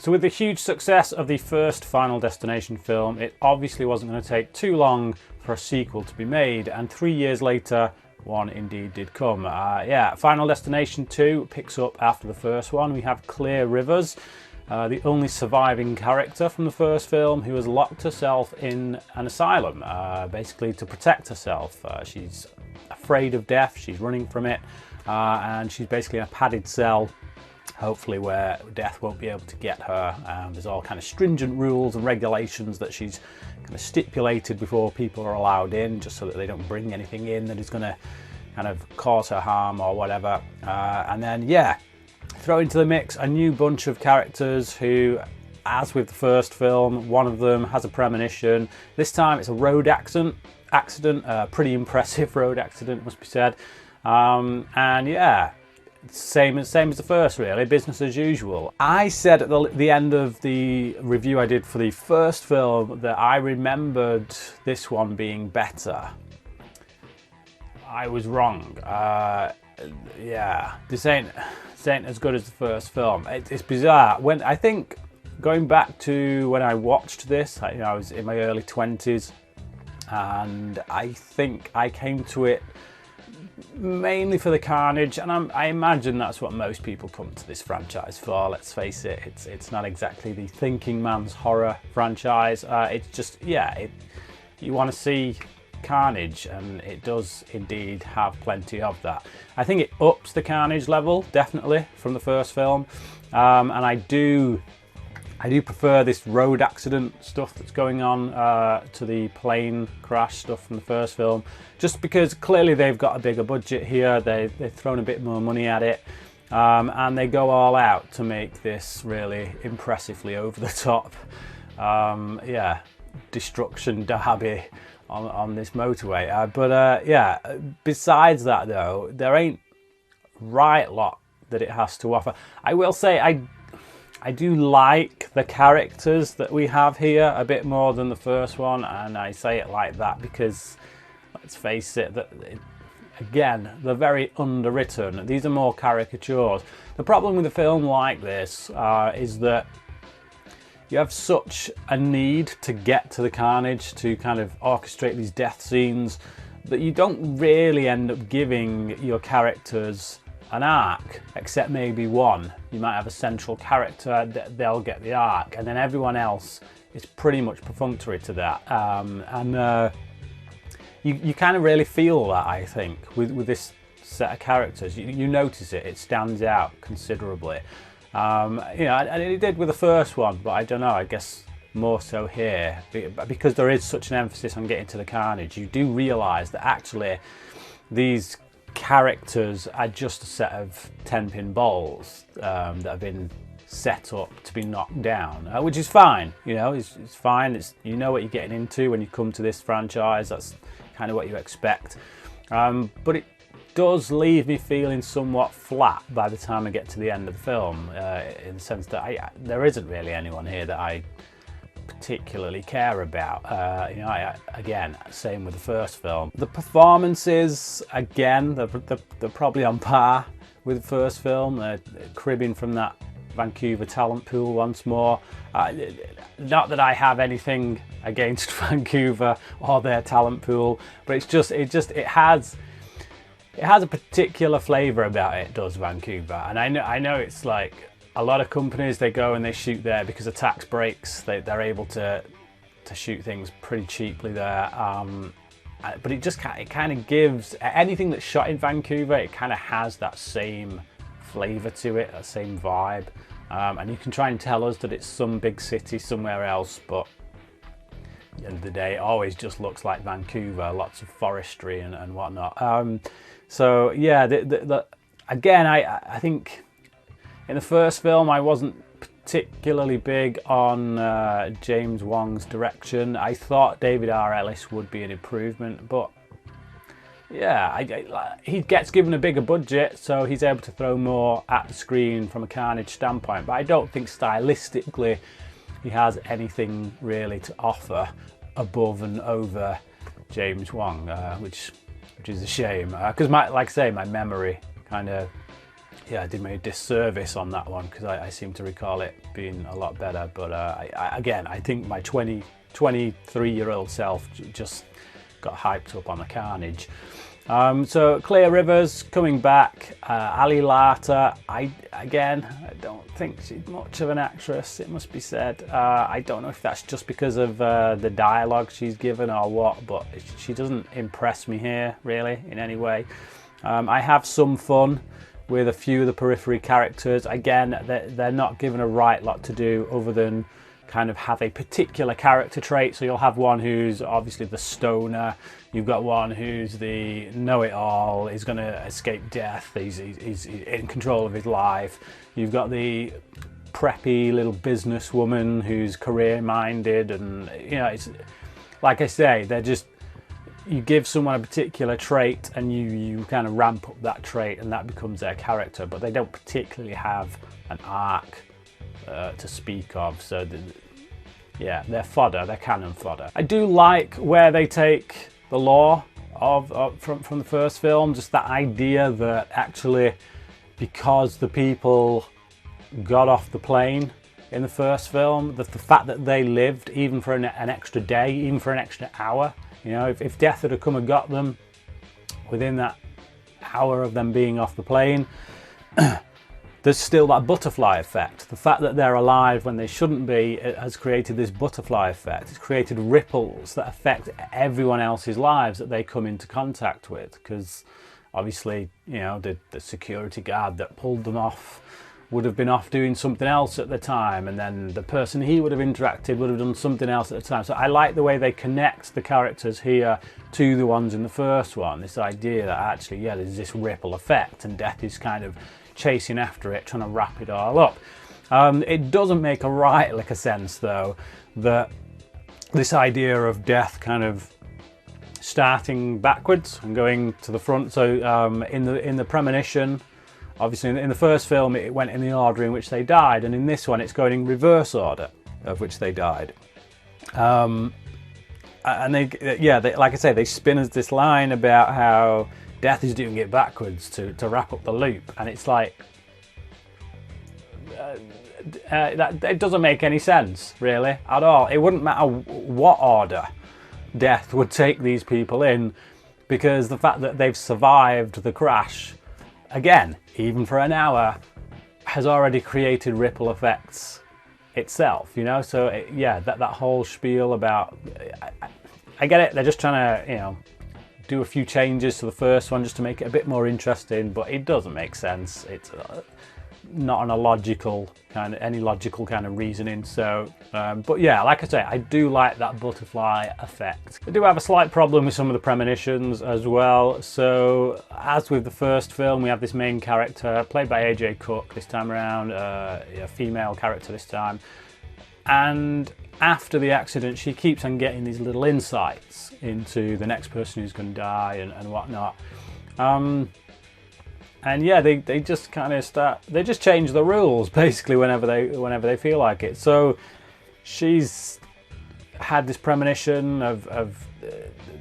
So with the huge success of the first Final Destination film, it obviously wasn't going to take too long for a sequel to be made, and 3 years later, one indeed did come. Final Destination 2 picks up after the first one. We have Clear Rivers, the only surviving character from the first film, who has locked herself in an asylum, basically to protect herself. She's afraid of death, she's running from it, and she's basically in a padded cell, hopefully where death won't be able to get her. There's all kind of stringent rules and regulations that she's kind of stipulated before people are allowed in, just so that they don't bring anything in that is going to kind of cause her harm or whatever. And then, throw into the mix a new bunch of characters who, as with the first film, one of them has a premonition. This time it's a road accident, pretty impressive road accident, must be said. Same as the first, really, business as usual. I said at the end of the review I did for the first film that I remembered this one being better. I was wrong. This ain't as good as the first film. It's bizarre. When I think, going back to when I watched this, I was in my early 20s, and I think I came to it mainly for the carnage, and I imagine that's what most people come to this franchise for. Let's face it, it's not exactly the thinking man's horror franchise. It's just, you want to see carnage, and it does indeed have plenty of that. I think it ups the carnage level, definitely, from the first film, and I do prefer this road accident stuff that's going on to the plane crash stuff from the first film, just because clearly they've got a bigger budget here. They've thrown a bit more money at it, and they go all out to make this really impressively over the top. Destruction derby on this motorway. Besides that though, there ain't right lot that it has to offer. I will say I do like the characters that we have here a bit more than the first one, and I say it like that because, let's face it, again, they're very underwritten. These are more caricatures. The problem with a film like this is that you have such a need to get to the carnage, to kind of orchestrate these death scenes, that you don't really end up giving your characters an arc, except maybe one. You might have a central character, they'll get the arc, and then everyone else is pretty much perfunctory to that. You kind of really feel that, I think, with this set of characters. You notice it stands out considerably. And it did with the first one, but I don't know, I guess more so here, because there is such an emphasis on getting to the carnage. You do realise that actually these characters are just a set of 10-pin balls that have been set up to be knocked down, which is fine. It's fine. You know what you're getting into when you come to this franchise. That's kind of what you expect. But it does leave me feeling somewhat flat by the time I get to the end of the film, in the sense that there isn't really anyone here that I particularly care about. Again, same with the first film. The performances, again, they're probably on par with the first film. They're cribbing from that Vancouver talent pool once more. Not that I have anything against Vancouver or their talent pool, but it has a particular flavour about it, does Vancouver. And I know it's like a lot of companies, they go and they shoot there because of tax breaks. They're able to shoot things pretty cheaply there. But it kind of gives, anything that's shot in Vancouver, it kind of has that same flavour to it, that same vibe. And you can try and tell us that it's some big city somewhere else, but at the end of the day, it always just looks like Vancouver, lots of forestry and whatnot. Again, I think in the first film I wasn't particularly big on James Wong's direction. I thought David R. Ellis would be an improvement, but he gets given a bigger budget, so he's able to throw more at the screen from a carnage standpoint. But I don't think stylistically he has anything really to offer above and over James Wong, which is a shame, because like I say, my memory kind of yeah, I did me a disservice on that one, because I seem to recall it being a lot better. But again, I think my 23-year-old self just got hyped up on the carnage. So Clear Rivers coming back, Ali Larter. I don't think she's much of an actress, it must be said. I don't know if that's just because of the dialogue she's given or what, but she doesn't impress me here really in any way. I have some fun with a few of the periphery characters. Again, they're not given a right lot to do other than kind of have a particular character trait. So you'll have one who's obviously the stoner, you've got one who's the know-it-all, he's going to escape death, he's in control of his life, you've got the preppy little businesswoman who's career-minded, and you know, it's like I say, they're just, you give someone a particular trait and you kind of ramp up that trait and that becomes their character, but they don't particularly have an arc to speak of. So yeah, they're fodder, they're cannon fodder. I do like where they take the lore from the first film, just that idea that actually, because the people got off the plane in the first film, the fact that they lived even for an extra day, even for an extra hour, you know, if death had come and got them within that hour of them being off the plane, there's still that butterfly effect. The fact that they're alive when they shouldn't be, it has created this butterfly effect. It's created ripples that affect everyone else's lives that they come into contact with, because obviously, you know, the security guard that pulled them off would have been off doing something else at the time, and then the person he would have interacted would have done something else at the time. So I like the way they connect the characters here to the ones in the first one. This idea that actually, yeah, there's this ripple effect and death is kind of chasing after it, trying to wrap it all up. It doesn't make a right lick of sense though that this idea of death kind of starting backwards and going to the front. So in the Premonition, obviously in the first film it went in the order in which they died, and in this one it's going in reverse order of which they died. And they, like I say, they spin us this line about how death is doing it backwards to wrap up the loop, and it's like that it doesn't make any sense really at all. It wouldn't matter what order death would take these people in, because the fact that they've survived the crash, again, even for an hour, has already created ripple effects itself, you know. So yeah, that whole spiel about, I get it, they're just trying to, you know, do a few changes to the first one just to make it a bit more interesting, but it doesn't make sense. It's not on a logical kind of, any logical kind of reasoning. So but yeah, like I say, I do like that butterfly effect. I do have a slight problem with some of the premonitions as well. So as with the first film, we have this main character played by AJ Cook this time around, a female character this time, and after the accident she keeps on getting these little insights into the next person who's going to die and whatnot. And yeah, they just kind of they just change the rules basically whenever they feel like it. So she's had this premonition of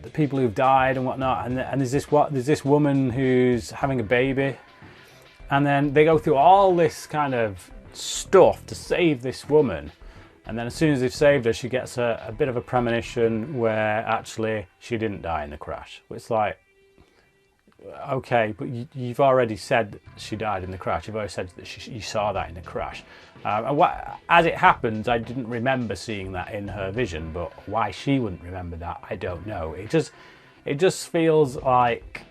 the people who've died and whatnot, and there's this woman who's having a baby, and then they go through all this kind of stuff to save this woman. And then as soon as they've saved her, she gets a bit of a premonition where actually she didn't die in the crash. It's like, okay, but you've already said she died in the crash. You've already said that you saw that in the crash. As it happens, I didn't remember seeing that in her vision, but why she wouldn't remember that, I don't know. It just feels like,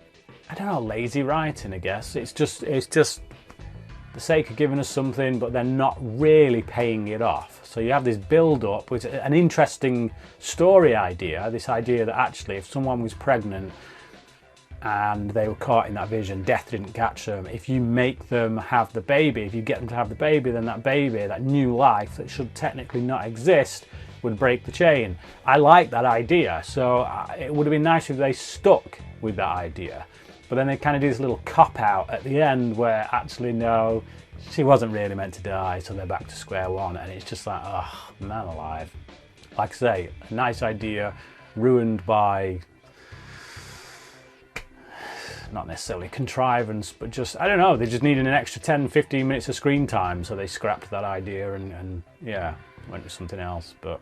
I don't know, lazy writing, I guess. It's just the sake of giving us something, but they're not really paying it off. So you have this build-up with an interesting story idea, this idea that actually if someone was pregnant and they were caught in that vision, death didn't catch them. If you make them have the baby, if you get them to have the baby, then that baby, that new life that should technically not exist, would break the chain. I like that idea, so it would have been nice if they stuck with that idea. But then they kind of do this little cop-out at the end where actually no, she wasn't really meant to die, so they're back to square one, and it's just like, oh, man alive. Like I say, a nice idea ruined by not necessarily contrivance, but just, I don't know, they just needed an extra 10-15 minutes of screen time, so they scrapped that idea and yeah, went with something else, but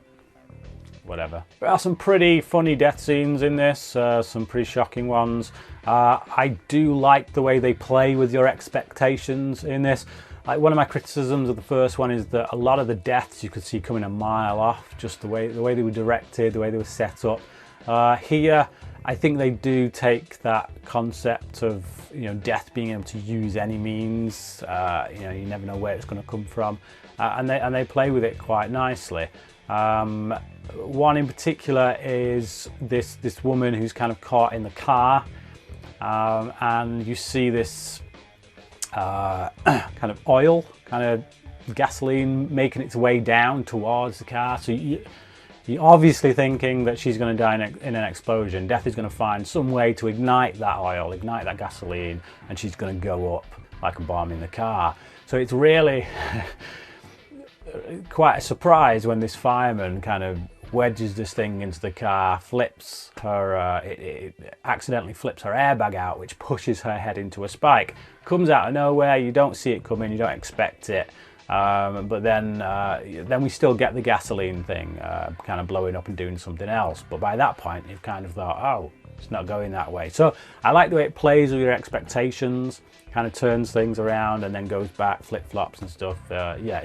whatever. There are some pretty funny death scenes in this, some pretty shocking ones. I do like the way they play with your expectations in this. Like, one of my criticisms of the first one is that a lot of the deaths you could see coming a mile off, just the way they were directed, the way they were set up. Here, I think they do take that concept of, you know, death being able to use any means. You know, you never know where it's going to come from, and they play with it quite nicely. One in particular is this woman who's kind of caught in the car, and you see this kind of oil, kind of gasoline making its way down towards the car. So you're obviously thinking that she's going to die in an explosion. Death is going to find some way to ignite that oil, ignite that gasoline, and she's going to go up like a bomb in the car. So it's really quite a surprise when this fireman kind of wedges this thing into the car, flips her, it accidentally flips her airbag out, which pushes her head into a spike. Comes out of nowhere, you don't see it coming, you don't expect it. But then we still get the gasoline thing kind of blowing up and doing something else. But by that point, you've kind of thought, oh, it's not going that way. So I like the way it plays with your expectations, kind of turns things around and then goes back, flip-flops and stuff. Yeah,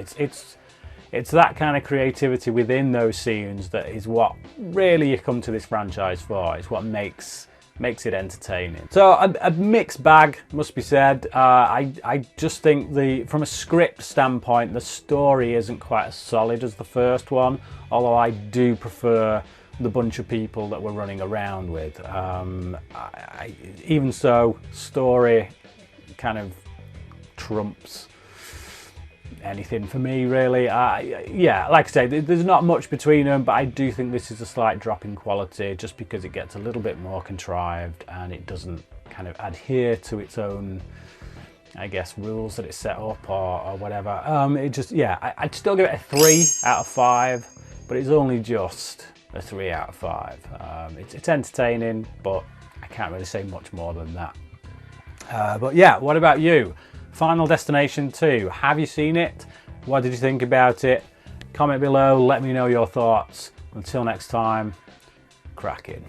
it's that kind of creativity within those scenes that is what really you come to this franchise for. It's what makes it entertaining. So a mixed bag, must be said. I just think from a script standpoint, the story isn't quite as solid as the first one, although I do prefer the bunch of people that we're running around with. Even so, story kind of trumps anything for me, really. Yeah, like I say, there's not much between them, but I do think this is a slight drop in quality just because it gets a little bit more contrived and it doesn't kind of adhere to its own, I guess, rules that it's set up or whatever. It just, yeah, I'd still give it a 3 out of 5, but it's only just a 3 out of 5. It's entertaining, but I can't really say much more than that. But yeah, what about you? Final Destination 2, have you seen it? What did you think about it? Comment below, let me know your thoughts. Until next time, crack it.